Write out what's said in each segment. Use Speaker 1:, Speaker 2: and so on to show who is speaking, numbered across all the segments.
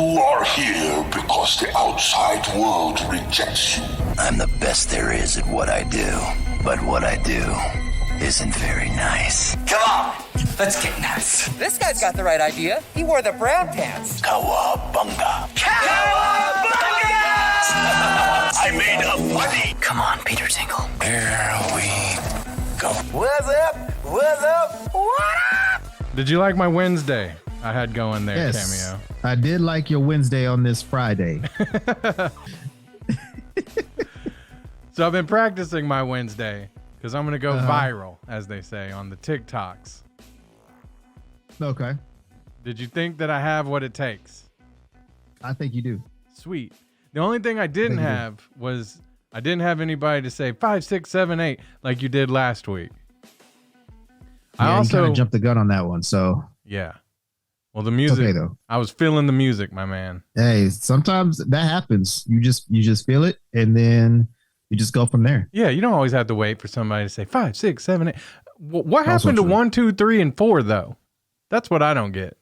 Speaker 1: are here because the outside world rejects you.
Speaker 2: I'm the best there is at what I do, but what I do isn't very nice.
Speaker 3: Come on, let's get nuts.
Speaker 4: This guy's got the right idea. He wore the brown pants.
Speaker 2: Cowabunga.
Speaker 3: Cowabunga!
Speaker 2: I made up money.
Speaker 3: Come on, Peter Tinkle.
Speaker 2: Here we go.
Speaker 3: What's up? What's up? What up?
Speaker 5: Did you like my Wednesday I had going there,
Speaker 6: Yes,
Speaker 5: Cameo?
Speaker 6: I did like your Wednesday on this Friday.
Speaker 5: So I've been practicing my Wednesday because I'm going to go viral, as they say, on the TikToks.
Speaker 6: Okay.
Speaker 5: Did you think that I have what it takes?
Speaker 6: I think you do.
Speaker 5: Sweet. The only thing I didn't have was I didn't have anybody to say 5, 6, 7, 8 like you did last week.
Speaker 6: Yeah,
Speaker 5: I also
Speaker 6: you kind of jumped the gun on that one, so
Speaker 5: yeah. Well, the music.
Speaker 6: okay, though.
Speaker 5: I was feeling the music, my man.
Speaker 6: Hey, sometimes that happens. You just feel it, and then you just go from there.
Speaker 5: Yeah, you don't always have to wait for somebody to say 5, 6, 7, 8. What
Speaker 6: Also
Speaker 5: happened to
Speaker 6: true.
Speaker 5: 1, 2, 3, and 4 though? That's what I don't get.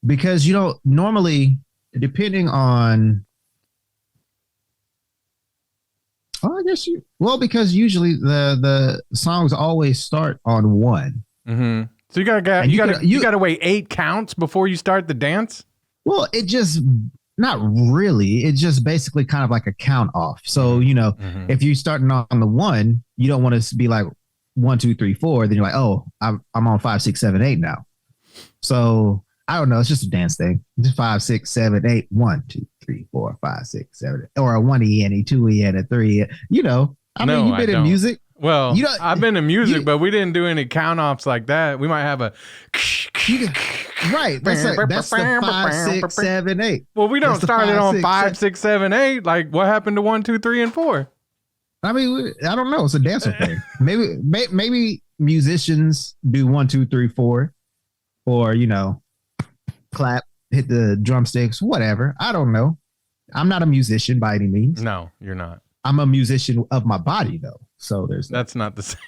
Speaker 6: Because normally, depending on, because usually the songs always start on 1.
Speaker 5: Mm-hmm. So you gotta wait 8 counts before you start the dance.
Speaker 6: Well, it just not really. It's just basically kind of like a count off. So if you're starting on the 1, you don't want to be like 1, 2, 3, 4. Then you're like, oh, I'm on 5, 6, 7, 8 now. So I don't know. It's just a dance thing. It's 5, 6, 7, 8. 1, 2, 3, 4, 5, 6, 7, 8. Or a 1 E and a 2 E and a 3 E. I mean, you've been in music.
Speaker 5: Well, I've been in music, but we didn't do any count offs like that. We might have a
Speaker 6: right. That's the 5, 6, 7, 8.
Speaker 5: Well, we don't
Speaker 6: That's the
Speaker 5: start it
Speaker 6: 5,
Speaker 5: on
Speaker 6: 6,
Speaker 5: 5, 6, 7, 8. Like what happened to 1, 2, 3, and 4?
Speaker 6: I mean, I don't know. It's a dancer thing. Maybe musicians do 1, 2, 3, 4, or clap, hit the drumsticks, whatever. I don't know. I'm not a musician by any means.
Speaker 5: No, you're not.
Speaker 6: I'm a musician of my body, though. So
Speaker 5: that's not the same.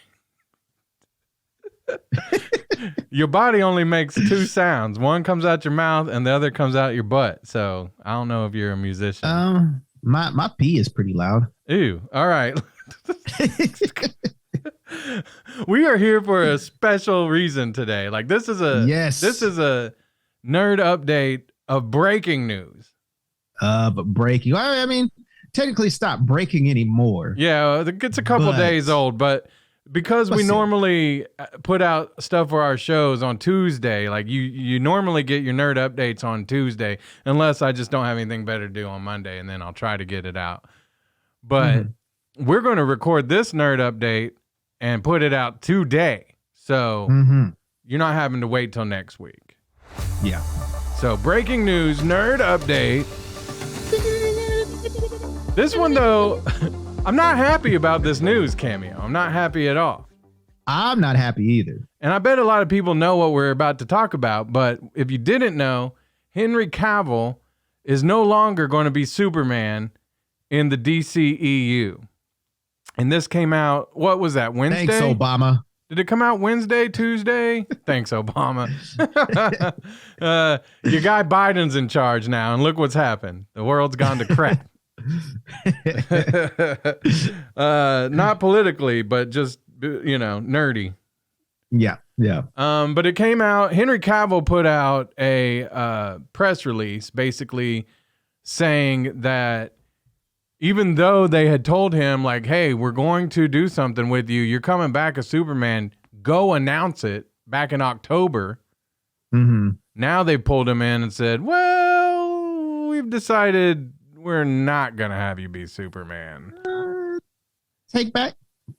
Speaker 5: Your body only makes 2 sounds. One comes out your mouth, and the other comes out your butt. So I don't know if you're a musician.
Speaker 6: My pee is pretty loud.
Speaker 5: Ew. All right. We are here for a special reason today. Like this is a nerd update of breaking news.
Speaker 6: But breaking. I mean, technically, it's not breaking anymore.
Speaker 5: Yeah, it's a couple days old, but because we normally put out stuff for our shows on Tuesday, like you normally get your nerd updates on Tuesday, unless I just don't have anything better to do on Monday, and then I'll try to get it out. But we're going to record this nerd update and put it out today. So you're not having to wait till next week.
Speaker 6: Yeah.
Speaker 5: So breaking news, nerd update. This one, though, I'm not happy about this news, Cameo. I'm not happy at all.
Speaker 6: I'm not happy either.
Speaker 5: And I bet a lot of people know what we're about to talk about. But if you didn't know, Henry Cavill is no longer going to be Superman in the DCEU. And this came out, what was that, Wednesday?
Speaker 6: Thanks, Obama.
Speaker 5: Did it come out Wednesday, Tuesday? Thanks, Obama. Your guy Biden's in charge now, and look what's happened. The world's gone to crap. Not politically, but just, nerdy.
Speaker 6: Yeah.
Speaker 5: But it came out, Henry Cavill put out a press release basically saying that even though they had told him, like, hey, we're going to do something with you, you're coming back as Superman, go announce it back in October. Now they pulled him in and said, well, we've decided we're not going to have you be Superman.
Speaker 6: Take back.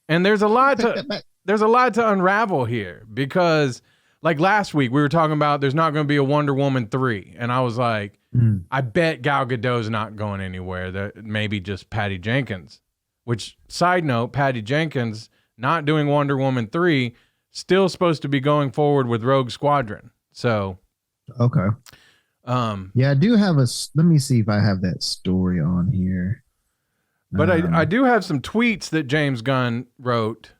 Speaker 5: And there's a lot to unravel here because like last week we were talking about there's not going to be a Wonder Woman 3. And I was like, I bet Gal Gadot's not going anywhere. Maybe just Patty Jenkins, which side note, Patty Jenkins not doing Wonder Woman 3, still supposed to be going forward with Rogue Squadron. So,
Speaker 6: okay. Yeah, I do have let me see if I have that story on here.
Speaker 5: But I do have some tweets that James Gunn wrote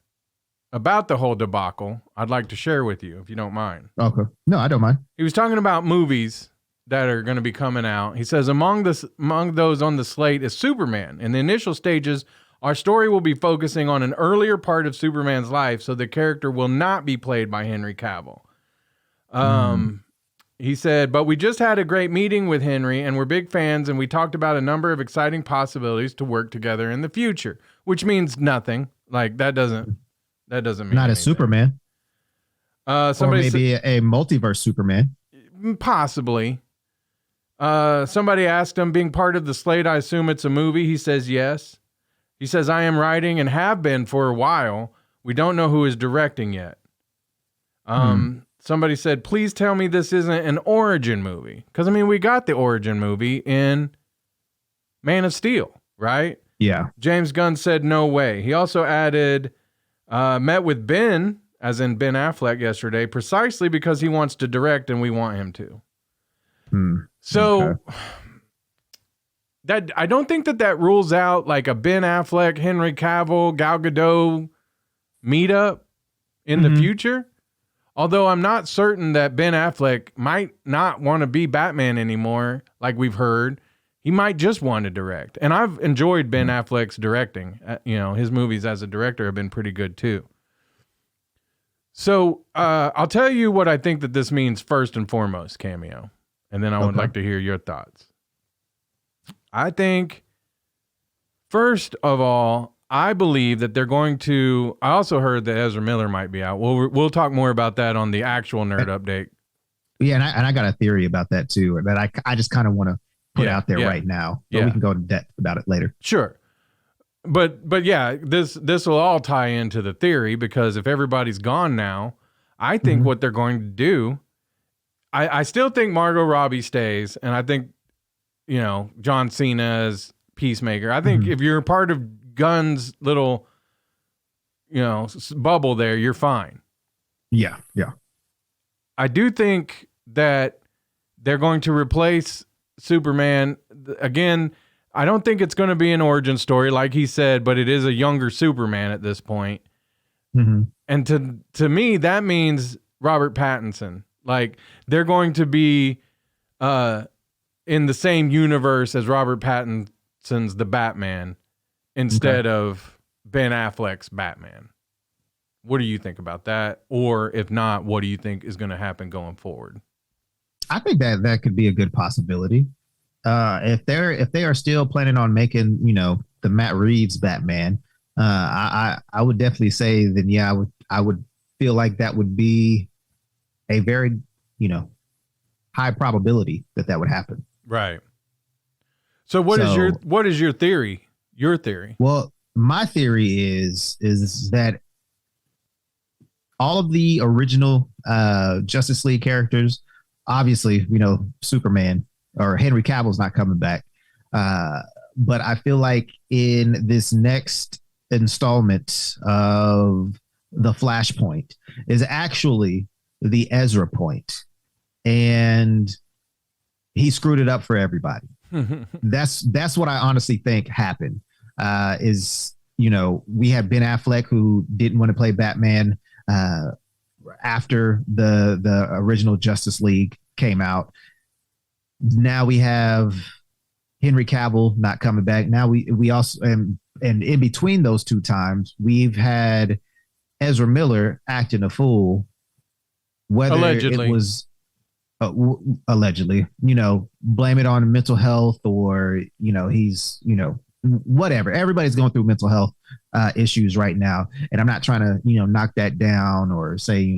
Speaker 5: about the whole debacle I'd like to share with you, if you don't mind.
Speaker 6: Okay. No, I don't mind.
Speaker 5: He was talking about movies that are going to be coming out. He says, among those on the slate is Superman. In the initial stages, our story will be focusing on an earlier part of Superman's life, so the character will not be played by Henry Cavill. He said, but we just had a great meeting with Henry, and we're big fans, and we talked about a number of exciting possibilities to work together in the future, which means nothing. Like, that doesn't mean
Speaker 6: Not
Speaker 5: anything.
Speaker 6: as Superman. Or
Speaker 5: Somebody
Speaker 6: maybe a multiverse Superman.
Speaker 5: Possibly. Somebody asked him, being part of the slate, I assume it's a movie. He says yes. He says, I am writing and have been for a while. We don't know who is directing yet. Somebody said, please tell me this isn't an origin movie. Because, I mean, we got the origin movie in Man of Steel, right?
Speaker 6: Yeah.
Speaker 5: James Gunn said no way. He also added, met with Ben, as in Ben Affleck yesterday, precisely because he wants to direct and we want him to. So that I don't think that rules out like a Ben Affleck, Henry Cavill, Gal Gadot meetup in the future. Although I'm not certain that Ben Affleck might not want to be Batman anymore, like we've heard. He might just want to direct. And I've enjoyed Ben Affleck's directing. His movies as a director have been pretty good too. So I'll tell you what I think that this means first and foremost, Cameo. And then I would like to hear your thoughts. I think, first of all, I believe that they're going to. I also heard that Ezra Miller might be out. We'll talk more about that on the actual Nerd Update.
Speaker 6: Yeah, and I got a theory about that too. That I just kind of want to put out there right now. But we can go into depth about it later.
Speaker 5: Sure. But yeah, this will all tie into the theory, because if everybody's gone now, I think what they're going to do. I still think Margot Robbie stays, and I think John Cena's Peacemaker. I think if you're part of Gunn's little, bubble there, you're fine.
Speaker 6: Yeah.
Speaker 5: I do think that they're going to replace Superman. Again, I don't think it's going to be an origin story, like he said, but it is a younger Superman at this point. And to me, that means Robert Pattinson. Like, they're going to be in the same universe as Robert Pattinson's The Batman instead of Ben Affleck's Batman. What do you think about that? Or if not, what do you think is going to happen going forward?
Speaker 6: I think that could be a good possibility. If they are still planning on making, the Matt Reeves Batman, I would definitely say that, I would feel like that would be a very, high probability that would happen.
Speaker 5: Right. So what is your theory? Your theory?
Speaker 6: Well, my theory is that all of the original Justice League characters, obviously, Superman or Henry Cavill's not coming back. But I feel like in this next installment of the Flashpoint is actually the Ezra point, and he screwed it up for everybody. That's what I honestly think happened. Is we had Ben Affleck, who didn't want to play Batman after the original Justice League came out. Now we have Henry Cavill not coming back. Now we also and in between those two times, we've had Ezra Miller acting a fool. Whether
Speaker 5: allegedly.
Speaker 6: It was allegedly, blame it on mental health, or he's whatever. Everybody's going through mental health issues right now, and I'm not trying to knock that down or say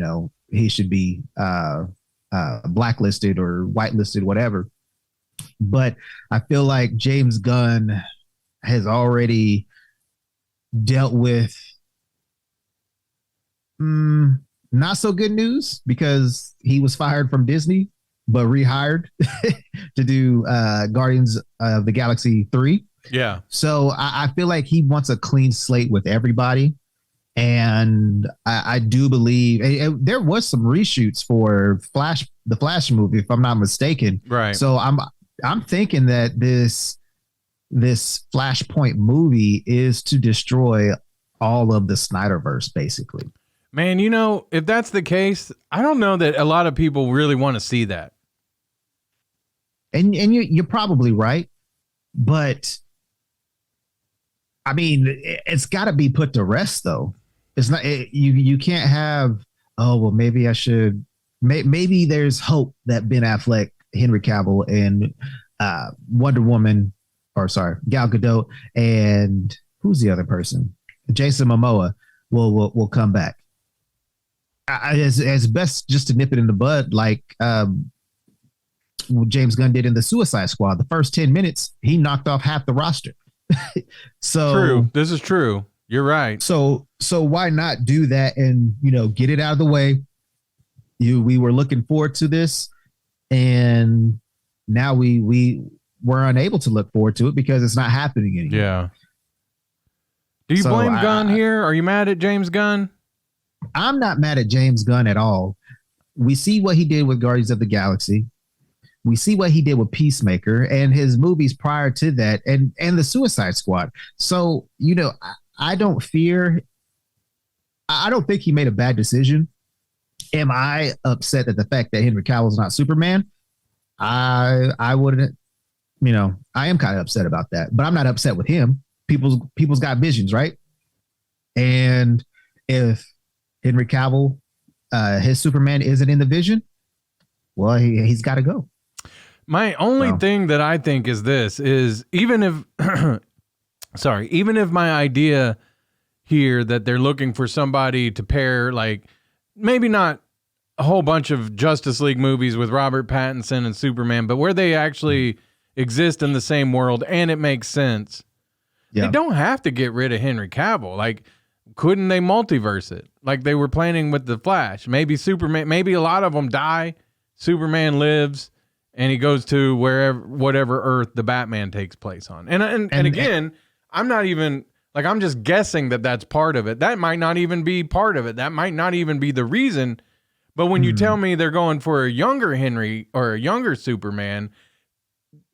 Speaker 6: he should be blacklisted or whitelisted, whatever. But I feel like James Gunn has already dealt with not so good news, because he was fired from Disney but rehired to do Guardians of the Galaxy 3.
Speaker 5: Yeah.
Speaker 6: So I feel like he wants a clean slate with everybody. And I do believe there was some reshoots for the Flash movie, if I'm not mistaken.
Speaker 5: Right.
Speaker 6: So I'm thinking that this Flashpoint movie is to destroy all of the Snyderverse, basically.
Speaker 5: Man, if that's the case, I don't know that a lot of people really want to see that.
Speaker 6: and you're probably right, but I mean, it's got to be put to rest though. It's not you can't have, oh well, maybe I should. Maybe there's hope that Ben Affleck, Henry Cavill, and Wonder Woman, or sorry, Gal Gadot, and who's the other person? Jason Momoa will come back. As best just to nip it in the bud, like James Gunn did in the Suicide Squad. The first 10 minutes, he knocked off half the roster. So
Speaker 5: true. This is true. You're right.
Speaker 6: So why not do that and get it out of the way? We were looking forward to this, and now we were unable to look forward to it because it's not happening anymore.
Speaker 5: Yeah. Do you blame Gunn here? Are you mad at James Gunn?
Speaker 6: I'm not mad at James Gunn at all. We see what he did with Guardians of the Galaxy. We see what he did with Peacemaker and his movies prior to that, and the Suicide Squad. So, I don't think he made a bad decision. Am I upset at the fact that Henry Cavill is not Superman? I wouldn't, I am kind of upset about that, but I'm not upset with him. People's got visions, right? And if Henry Cavill, his Superman isn't in the vision, well, he's got to go.
Speaker 5: My only thing that I think is even if my idea here that they're looking for somebody to pair, like maybe not a whole bunch of Justice League movies with Robert Pattinson and Superman, but where they actually exist in the same world and it makes sense. Yeah. They don't have to get rid of Henry Cavill. Like, couldn't they multiverse it? Like they were planning with the Flash. Maybe Superman, maybe a lot of them die. Superman lives and he goes to whatever Earth the Batman takes place on. And again, I'm not even like, I'm just guessing that that's part of it. That might not even be part of it. That might not even be the reason. But when you tell me they're going for a younger Henry or a younger Superman,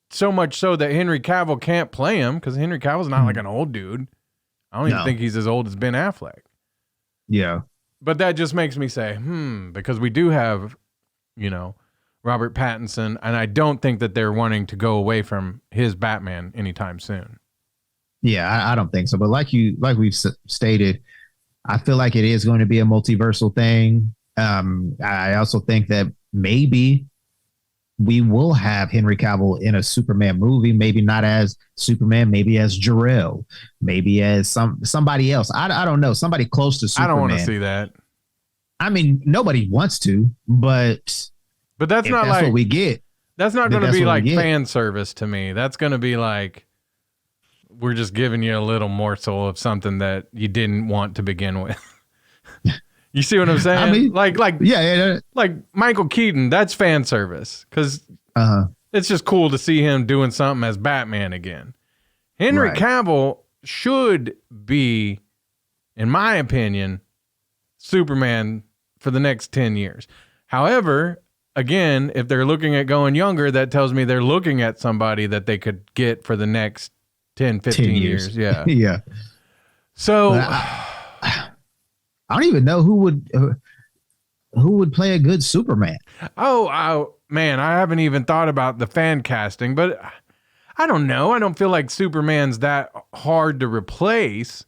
Speaker 5: so much so that Henry Cavill can't play him, because Henry Cavill's not like an old dude. I don't even think he's as old as Ben Affleck.
Speaker 6: Yeah.
Speaker 5: But that just makes me say, because we do have, Robert Pattinson, and I don't think that they're wanting to go away from his Batman anytime soon.
Speaker 6: Yeah, I don't think so. But like we've stated, I feel like it is going to be a multiversal thing. I also think that maybe we will have Henry Cavill in a Superman movie, maybe not as Superman, maybe as Jor-El, maybe as somebody else. I don't know, somebody close to Superman.
Speaker 5: I don't want to see that.
Speaker 6: I mean, nobody wants to, but
Speaker 5: that's not like
Speaker 6: what we get.
Speaker 5: That's not going to be like fan service to me. That's going to be like, we're just giving you a little morsel of something that you didn't want to begin with. You see what I'm saying? I mean, like Michael Keaton, that's fan service because it's just cool to see him doing something as Batman again. Henry Cavill should be, in my opinion, Superman for the next 10 years. However, again, if they're looking at going younger, that tells me they're looking at somebody that they could get for the next 10, 15 years. Yeah.
Speaker 6: Yeah.
Speaker 5: So
Speaker 6: I don't even know who would play a good Superman.
Speaker 5: Oh man, I haven't even thought about the fan casting, but I don't know. I don't feel like Superman's that hard to replace.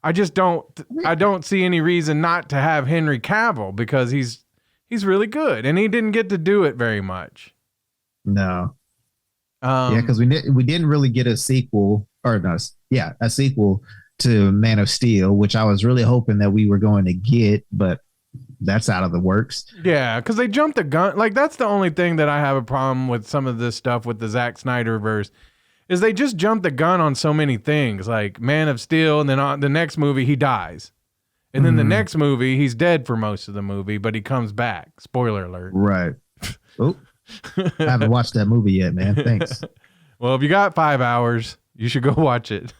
Speaker 5: I don't see any reason not to have Henry Cavill because he's really good and he didn't get to do it very much.
Speaker 6: No. Because we didn't really get a sequel a sequel to Man of Steel, which I was really hoping that we were going to get, but that's out of the works.
Speaker 5: Yeah, because they jumped the gun. Like, that's the only thing that I have a problem with some of this stuff with the Zack Snyder verse, is they just jumped the gun on so many things. Like Man of Steel, and then on the next movie, he dies. And then the next movie, he's dead for most of the movie, but he comes back. Spoiler alert.
Speaker 6: Right. Oh, I haven't watched that movie yet, man. Thanks.
Speaker 5: Well, if you got 5 hours, you should go watch it.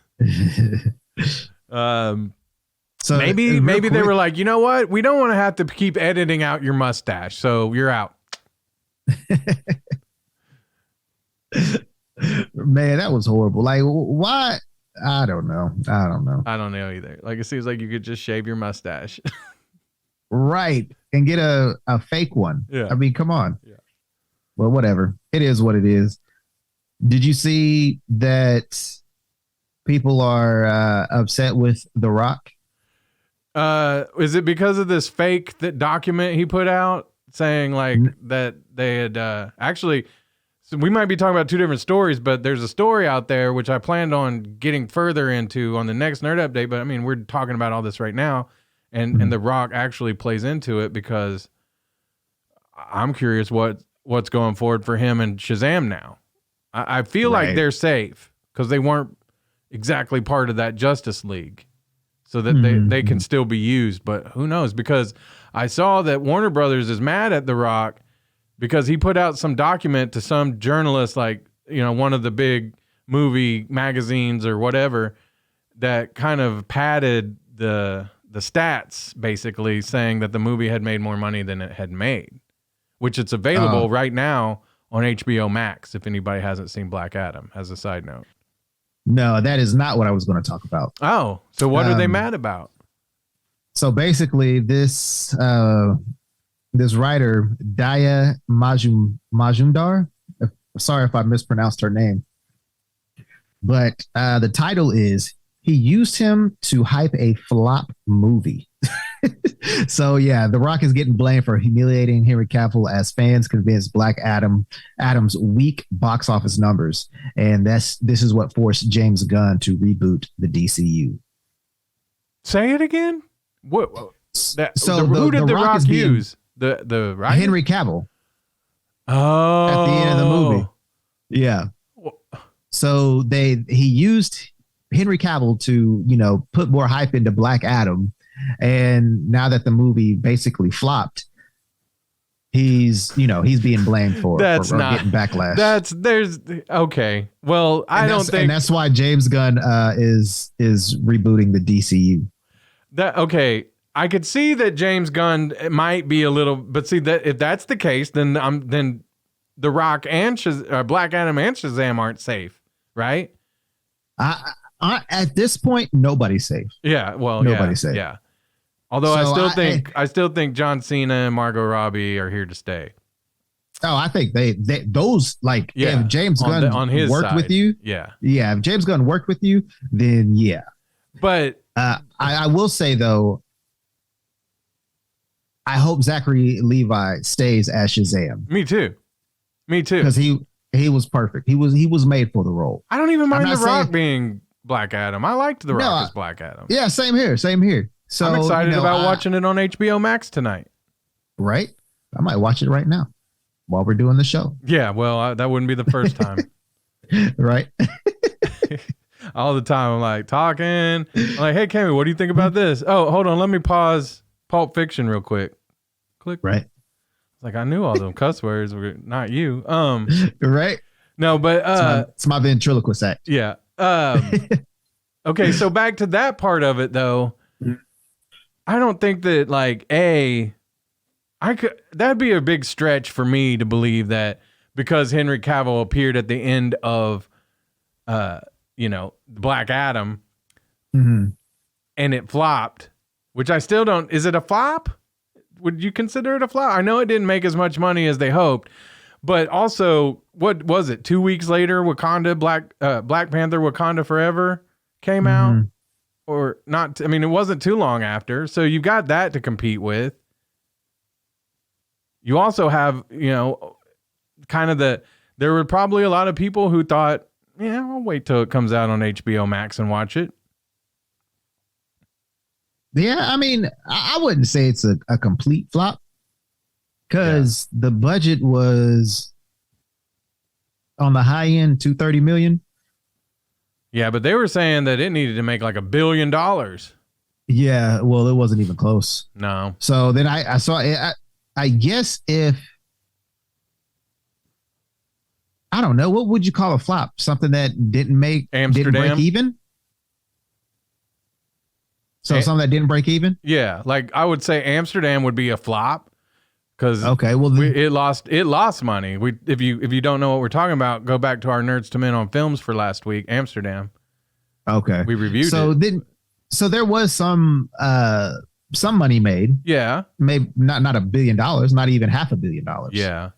Speaker 5: So maybe they were like, you know what? We don't want to have to keep editing out your mustache, so you're out.
Speaker 6: Man, that was horrible. Like, why? I don't know.
Speaker 5: I don't know either. Like, it seems like you could just shave your mustache.
Speaker 6: Right. And get a fake one.
Speaker 5: Yeah.
Speaker 6: I mean, come on.
Speaker 5: Yeah.
Speaker 6: Well, whatever. It is what it is. Did you see that people are upset with The Rock?
Speaker 5: Is it because of this fake document he put out saying like that they had actually? So we might be talking about two different stories, but there's a story out there which I planned on getting further into on the next Nerd Update. But I mean, we're talking about all this right now, and The Rock actually plays into it because I'm curious what's going forward for him and Shazam now. I feel like they're safe because they weren't exactly part of that Justice League, so that they can still be used. But who knows? Because I saw that Warner Brothers is mad at The Rock because he put out some document to some journalist, like, you know, one of the big movie magazines or whatever, that kind of padded the stats, basically saying that the movie had made more money than it had made, which it's available right now on HBO Max, if anybody hasn't seen Black Adam, as a side note.
Speaker 6: No, that is not what I was going to talk about.
Speaker 5: Oh, so what are they mad about?
Speaker 6: So basically, this writer, Daya Majumdar, sorry if I mispronounced her name, but the title is "He Used Him to Hype a Flop Movie." So yeah, The Rock is getting blamed for humiliating Henry Cavill as fans convince Black Adam's weak box office numbers, and this is what forced James Gunn to reboot the DCU.
Speaker 5: Say it again. What?
Speaker 6: Who
Speaker 5: did The Rock use? The writer?
Speaker 6: Henry Cavill.
Speaker 5: Oh,
Speaker 6: at the end of the movie. Yeah. So he used Henry Cavill to, you know, put more hype into Black Adam. And now that the movie basically flopped, he's being blamed for getting backlash. Okay. Well, and that's why James Gunn is rebooting the DCU.
Speaker 5: Okay. I could see that James Gunn might be a little, but see that if that's the case, then The Rock and Black Adam and Shazam aren't safe, right?
Speaker 6: At this point, nobody's safe.
Speaker 5: Yeah, well,
Speaker 6: nobody's safe.
Speaker 5: Yeah. Although I still think John Cena and Margot Robbie are here to stay.
Speaker 6: Oh, I think if James Gunn
Speaker 5: on his
Speaker 6: worked
Speaker 5: side,
Speaker 6: with you, if James Gunn worked with you, then yeah.
Speaker 5: But
Speaker 6: I will say though, I hope Zachary Levi stays as Shazam.
Speaker 5: Me too.
Speaker 6: Because he was perfect. He was made for the role.
Speaker 5: I don't even mind The Rock being Black Adam. I liked The Rock as Black Adam.
Speaker 6: Yeah, same here. So
Speaker 5: I'm excited about watching it on HBO Max tonight.
Speaker 6: Right? I might watch it right now while we're doing the show.
Speaker 5: Yeah, well, that wouldn't be the first time.
Speaker 6: Right?
Speaker 5: All the time I'm like talking. I'm like, hey, Cameo, what do you think about this? Oh, hold on. Let me pause Pulp Fiction real quick. Click.
Speaker 6: Right.
Speaker 5: Like, I knew all them cuss words were not you.
Speaker 6: Right.
Speaker 5: No, but
Speaker 6: it's my ventriloquist act.
Speaker 5: Yeah. Okay, so back to that part of it though. I don't think that that'd be a big stretch for me to believe that because Henry Cavill appeared at the end of Black Adam and it flopped, which I still don't. Is it a flop? Would you consider it a flop? I know it didn't make as much money as they hoped, but also, what was it? 2 weeks later, Black Panther Wakanda Forever came out. Or not, I mean, it wasn't too long after. So you've got that to compete with. You also have, there were probably a lot of people who thought, yeah, I'll wait till it comes out on HBO Max and watch it.
Speaker 6: Yeah, I mean, I wouldn't say it's a complete flop because the budget was on the high end, $230 million.
Speaker 5: Yeah, but they were saying that it needed to make like $1 billion.
Speaker 6: Yeah, well, it wasn't even close.
Speaker 5: No.
Speaker 6: So then I saw it. I guess I don't know, what would you call a flop? Something that didn't break even? So something that didn't break even?
Speaker 5: Yeah, like I would say Amsterdam would be a flop. Because it lost money. If you don't know what we're talking about, go back to our Nerds to Men on Films for last week, Amsterdam.
Speaker 6: Okay,
Speaker 5: we reviewed it.
Speaker 6: So there was some money made.
Speaker 5: Yeah,
Speaker 6: maybe not $1 billion, not even $500 million.
Speaker 5: Yeah,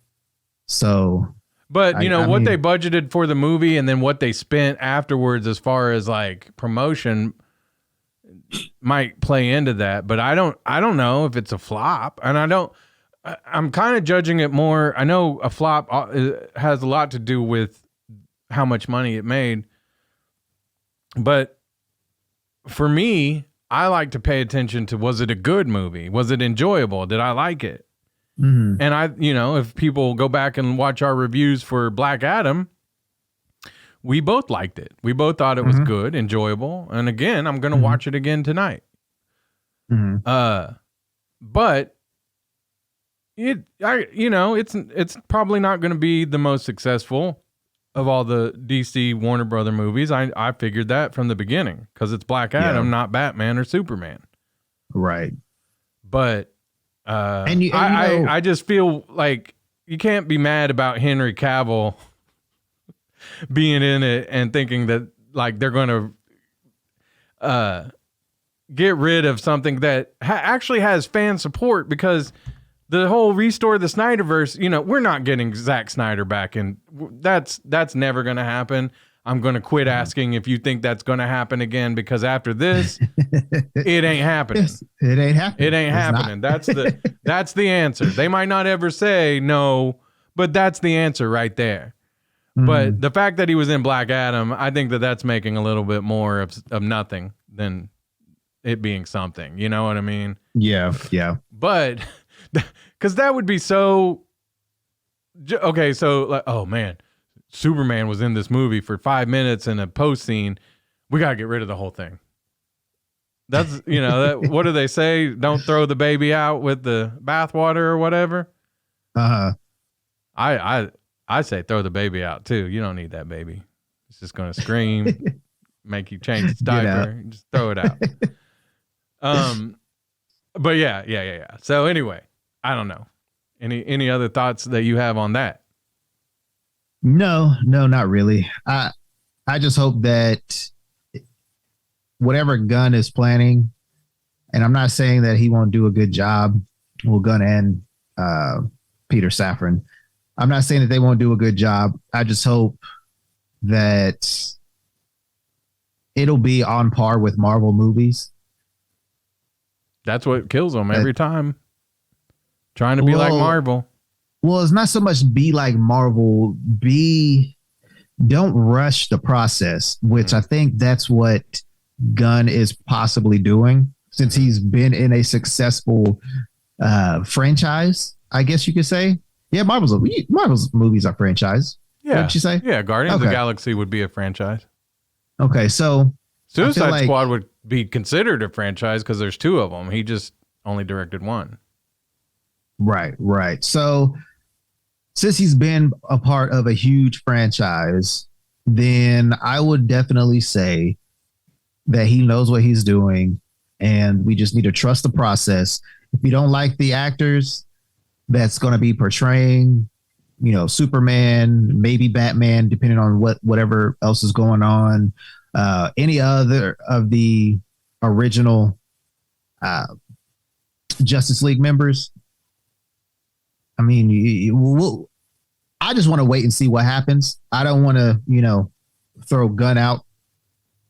Speaker 6: So,
Speaker 5: But what
Speaker 6: mean,
Speaker 5: they budgeted for the movie and then what they spent afterwards as far as like promotion might play into that. But I don't know if it's a flop, and I'm kind of judging it more. I know a flop has a lot to do with how much money it made, but for me, I like to pay attention to, was it a good movie? Was it enjoyable? Did I like it?
Speaker 6: mhm.
Speaker 5: And if people go back and watch our reviews for Black Adam, we both liked it. We both thought it was good, enjoyable. And again, I'm going to watch it again tonight. But it's probably not going to be the most successful of all the DC Warner Brother movies. I figured that from the beginning because it's Black Adam, not Batman or Superman.
Speaker 6: Right.
Speaker 5: But I just feel like you can't be mad about Henry Cavill being in it and thinking that like they're going to get rid of something that actually has fan support, because the whole restore the Snyderverse, we're not getting Zack Snyder back, and that's never going to happen. I'm going to quit asking if you think that's going to happen again, because after this, it ain't happening.
Speaker 6: It ain't happening.
Speaker 5: It ain't happening. That's the answer. They might not ever say no, but that's the answer right there. But the fact that he was in Black Adam, I think that's making a little bit more of nothing than it being something. You know what I mean?
Speaker 6: Yeah. Yeah.
Speaker 5: But because that would be so okay. So like, oh man, Superman was in this movie for 5 minutes in a post scene. We got to get rid of the whole thing. That's, what do they say? Don't throw the baby out with the bathwater or whatever. I say throw the baby out too. You don't need that baby. It's just going to scream, make you change its diaper. Just throw it out. But yeah. So anyway, I don't know. Any other thoughts that you have on that?
Speaker 6: No, not really. I just hope that whatever Gunn is planning, and I'm not saying that he won't do a good job, well, Gunn and Peter Safran. I'm not saying that they won't do a good job. I just hope that it'll be on par with Marvel movies.
Speaker 5: That's what kills them every time. Trying to be like Marvel.
Speaker 6: Well, it's not so much be like Marvel. Don't rush the process, which I think that's what Gunn is possibly doing, since he's been in a successful franchise, I guess you could say. Yeah, Marvel's movies are franchise.
Speaker 5: Yeah.
Speaker 6: What'd you say?
Speaker 5: Yeah, Guardians of the Galaxy would be a franchise.
Speaker 6: Okay, so
Speaker 5: Suicide Squad would be considered a franchise because there's 2 of them. He just only directed 1.
Speaker 6: Right. So since he's been a part of a huge franchise, then I would definitely say that he knows what he's doing, and we just need to trust the process. If you don't like the actors that's going to be portraying, Superman, maybe Batman, depending on whatever else is going on, any other of the original Justice League members, I mean, I just want to wait and see what happens. I don't want to, throw Gunn out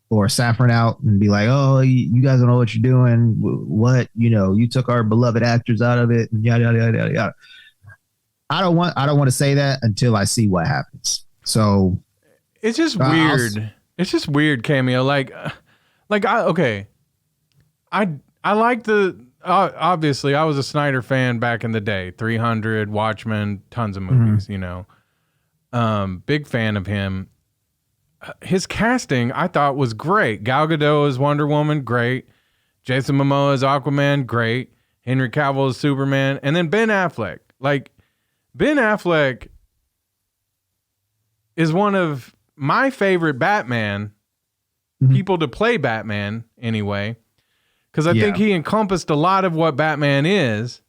Speaker 6: or Safran out and be like, oh, you guys don't know what you're doing. What, you took our beloved actors out of it, and yada, yada, yada, yada. I don't want to say that until I see what happens. So
Speaker 5: it's just weird. It's just weird, Cameo. I like obviously I was a Snyder fan back in the day. 300, Watchmen, tons of movies. Big fan of him. His casting I thought was great. Gal Gadot as Wonder Woman, great. Jason Momoa as Aquaman, great. Henry Cavill as Superman, and then Ben Affleck. Ben Affleck is one of my favorite Batman people to play Batman anyway, because I think he encompassed a lot of what Batman is.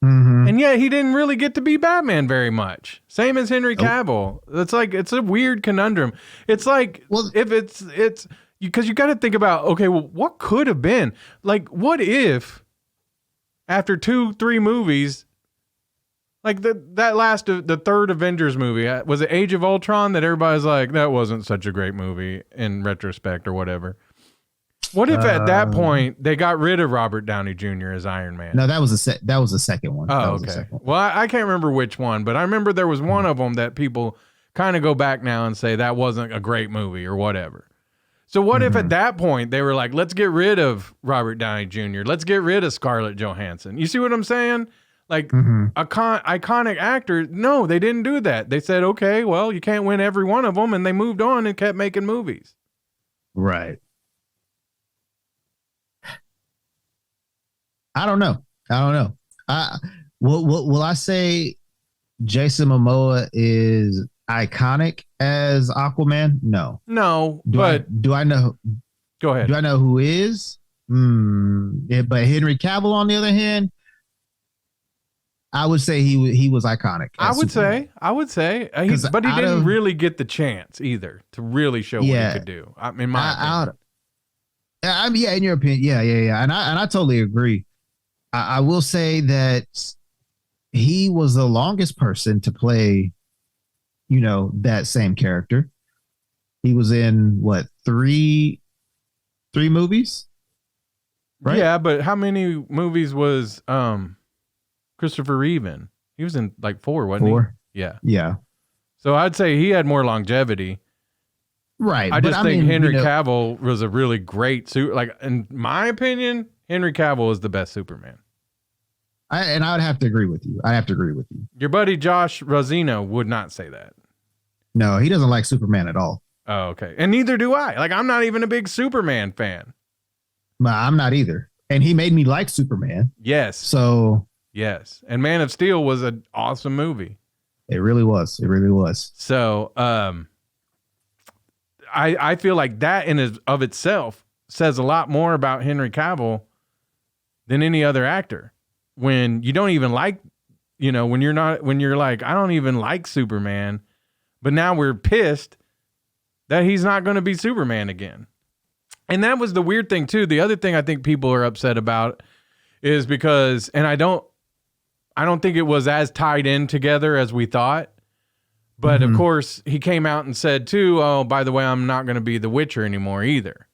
Speaker 5: And yet he didn't really get to be Batman very much. Same as Henry Cavill. It's a weird conundrum. It's like, if it's because you got to think about, okay, well, what could have been? Like, what if after 2-3 movies, Like the third Avengers movie, was it Age of Ultron, that everybody's like, that wasn't such a great movie in retrospect or whatever. What if at that point they got rid of Robert Downey Jr. as Iron Man?
Speaker 6: No, that was the second one.
Speaker 5: Oh, okay. Well, I can't remember which one, but I remember there was one of them that people kind of go back now and say that wasn't a great movie or whatever. So what if at that point they were like, let's get rid of Robert Downey Jr., let's get rid of Scarlett Johansson? You see what I'm saying? Like iconic actors. No, they didn't do that. They said, okay, well, you can't win every one of them, and they moved on and kept making movies.
Speaker 6: Right. I don't know. Will I say Jason Momoa is iconic as Aquaman? No. Do I know?
Speaker 5: Go ahead.
Speaker 6: Do I know who is? Yeah, but Henry Cavill, on the other hand, I would say he was iconic.
Speaker 5: I would say, but he didn't really get the chance either to really show what he could do. In my opinion.
Speaker 6: In your opinion, yeah, and I totally agree. I will say that he was the longest person to play, that same character. He was in what, three movies?
Speaker 5: Right? Yeah, but how many movies was Christopher Reeve in? He was in like 4, wasn't he? Yeah. So I'd say he had more longevity.
Speaker 6: Right.
Speaker 5: I just think Henry Cavill was a really great suit. Like, in my opinion, Henry Cavill is the best Superman.
Speaker 6: I would have to agree with you.
Speaker 5: Your buddy Josh Rosino would not say that.
Speaker 6: No, he doesn't like Superman at all.
Speaker 5: Oh, okay. And neither do I. Like, I'm not even a big Superman fan.
Speaker 6: But I'm not either. And he made me like Superman.
Speaker 5: Yes.
Speaker 6: So.
Speaker 5: Yes. And Man of Steel was an awesome movie.
Speaker 6: It really was.
Speaker 5: So, I feel like that in of itself says a lot more about Henry Cavill than any other actor. When you don't even like, when you're like, I don't even like Superman, but now we're pissed that he's not going to be Superman again. And that was the weird thing too. The other thing I think people are upset about is because, and I don't think it was as tied in together as we thought. But of course, he came out and said too, oh, by the way, I'm not going to be the Witcher anymore either.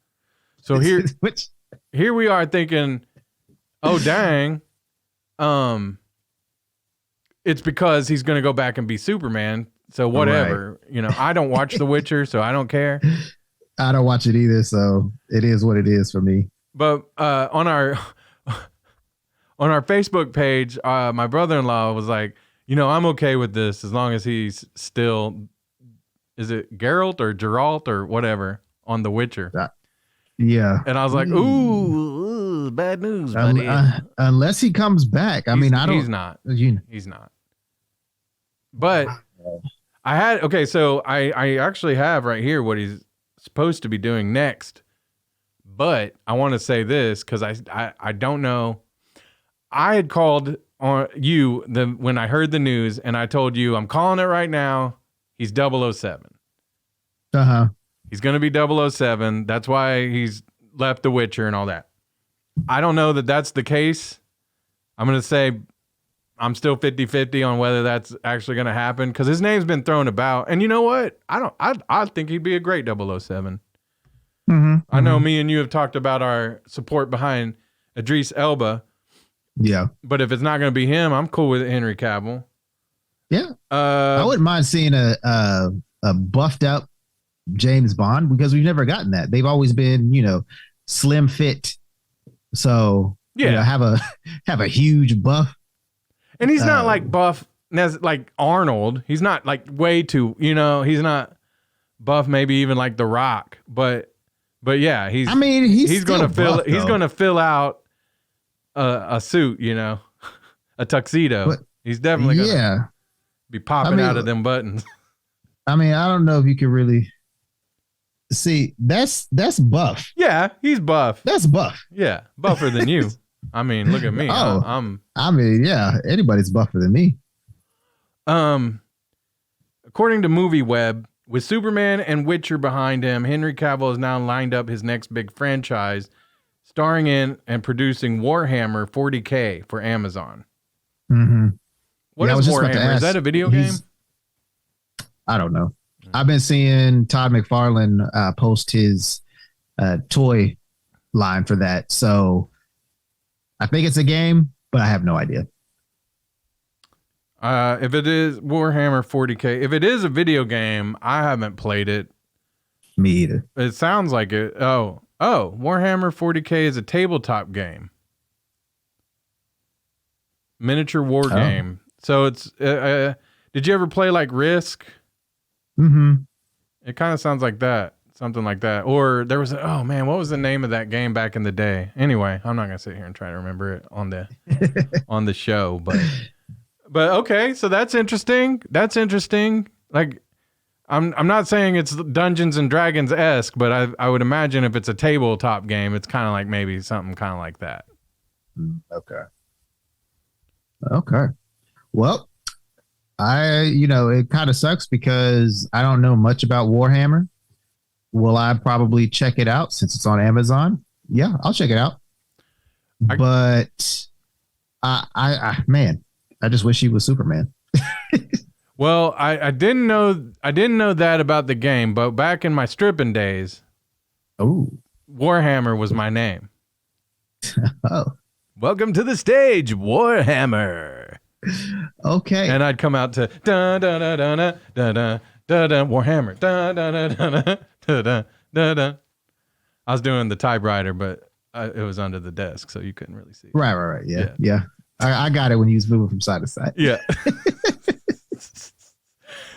Speaker 5: So here we are thinking, oh, dang. It's because he's going to go back and be Superman. So whatever, right. I don't watch The Witcher, so I don't care.
Speaker 6: I don't watch it either. So it is what it is for me.
Speaker 5: But, on our Facebook page, my brother-in-law was like, I'm okay with this as long as he's still, is it Geralt or Geralt or whatever on The Witcher?
Speaker 6: Yeah.
Speaker 5: And I was like, ooh, bad news, buddy.
Speaker 6: Unless he comes back. I mean, I don't.
Speaker 5: He's not. He's not. But so I actually have right here what he's supposed to be doing next. But I want to say this because I don't know. I had called on you when I heard the news, and I told you I'm calling it right now. He's 007.
Speaker 6: Uh-huh.
Speaker 5: He's going to be 007. That's why he's left The Witcher and all that. I don't know that that's the case. I'm going to say I'm still 50-50 on whether that's actually going to happen because his name's been thrown about. And you know what? I think he'd be a great 007. I know me and you have talked about our support behind Idris Elba.
Speaker 6: Yeah.
Speaker 5: But if it's not going to be him, I'm cool with Henry Cavill.
Speaker 6: Yeah. I wouldn't mind seeing a buffed up James Bond because we've never gotten that. They've always been, slim fit. So, have a huge buff.
Speaker 5: And he's not like buff like Arnold. He's not like way too, he's not buff maybe even like The Rock, but yeah, he's going to fill out a suit, a tuxedo. But, he's definitely going to be popping out of them buttons.
Speaker 6: I mean, I don't know if you could really see that's buff.
Speaker 5: Yeah, he's buff.
Speaker 6: That's buff.
Speaker 5: Yeah, buffer than you. I mean, look at me.
Speaker 6: Anybody's buffer than me.
Speaker 5: According to MovieWeb, with Superman and Witcher behind him, Henry Cavill has now lined up his next big franchise, starring in and producing Warhammer 40K for Amazon. What
Speaker 6: Yeah, I
Speaker 5: is
Speaker 6: was just about to
Speaker 5: Warhammer? Is
Speaker 6: ask.
Speaker 5: that a video game?
Speaker 6: He's- I don't know. I've been seeing Todd McFarlane post his toy line for that. So I think it's a game, but I have no idea.
Speaker 5: If it is Warhammer 40K, if it is a video game, I haven't played it.
Speaker 6: Me either.
Speaker 5: It sounds like it. Oh, Warhammer 40K is a tabletop game. Miniature war game. So it's, did you ever play like Risk?
Speaker 6: Mm-hmm.
Speaker 5: It kind of sounds like that. Something like that. Or there was, oh man, what was the name of that game back in the day? Anyway, I'm not going to sit here and try to remember it on the, on the show, but okay. So that's interesting. That's interesting. Like, I'm not saying it's Dungeons and Dragons-esque, but I would imagine if it's a tabletop game, it's kind of like maybe something kind of like that.
Speaker 6: Okay. Well, it kind of sucks because I don't know much about Warhammer. Will I probably check it out since it's on Amazon? Yeah, I'll check it out. But I just wish he was Superman.
Speaker 5: Well, I didn't know that about the game, but back in my stripping days, Warhammer was my name.
Speaker 6: Oh.
Speaker 5: Welcome to the stage, Warhammer.
Speaker 6: Okay.
Speaker 5: And I'd come out to da da da da da da da da da Warhammer da da da da da da da da. I was doing the typewriter, but it was under the desk, so you couldn't really see.
Speaker 6: Right. Yeah. I got it when he was moving from side to side.
Speaker 5: Yeah.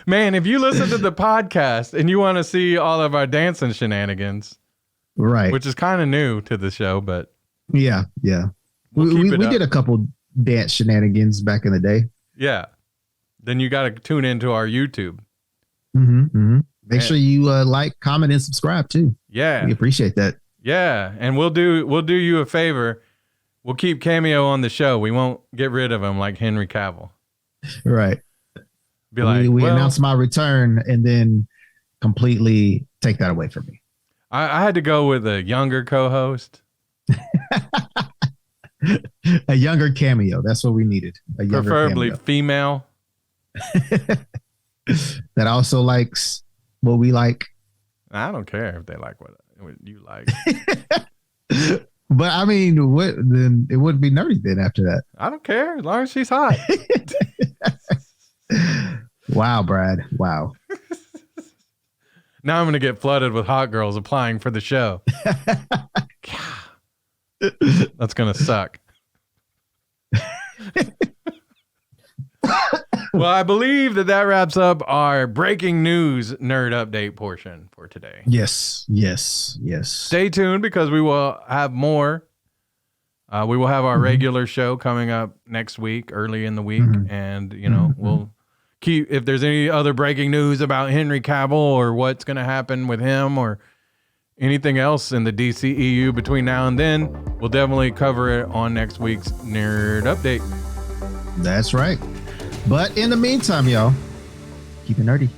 Speaker 5: Man, if you listen to the podcast and you want to see all of our dancing shenanigans,
Speaker 6: right,
Speaker 5: which is kind of new to the show, but
Speaker 6: yeah. We did a couple dance shenanigans back in the day.
Speaker 5: Yeah. Then you got to tune into our YouTube.
Speaker 6: Make sure you like, comment, and subscribe too.
Speaker 5: Yeah.
Speaker 6: We appreciate that.
Speaker 5: Yeah. And we'll do you a favor. We'll keep Cameo on the show. We won't get rid of him like Henry Cavill.
Speaker 6: Right.
Speaker 5: Be like,
Speaker 6: we announced my return and then completely take that away from me.
Speaker 5: I had to go with a younger co-host.
Speaker 6: A younger Cameo. That's what we needed.
Speaker 5: Preferably
Speaker 6: cameo.
Speaker 5: female.
Speaker 6: That also likes what we like.
Speaker 5: I don't care if they like what you like.
Speaker 6: But I mean, then it wouldn't be nerdy then after that.
Speaker 5: I don't care as long as she's hot.
Speaker 6: Wow, Brad. Wow.
Speaker 5: Now I'm going to get flooded with hot girls applying for the show. That's going to suck. Well, I believe that wraps up our breaking news nerd update portion for today.
Speaker 6: Yes.
Speaker 5: Stay tuned because we will have more. We will have our regular show coming up next week, early in the week. And, we'll keep, if there's any other breaking news about Henry Cavill or what's going to happen with him or anything else in the DCEU between now and then, we'll definitely cover it on next week's Nerd Update.
Speaker 6: That's right. But in the meantime, y'all, keep it nerdy.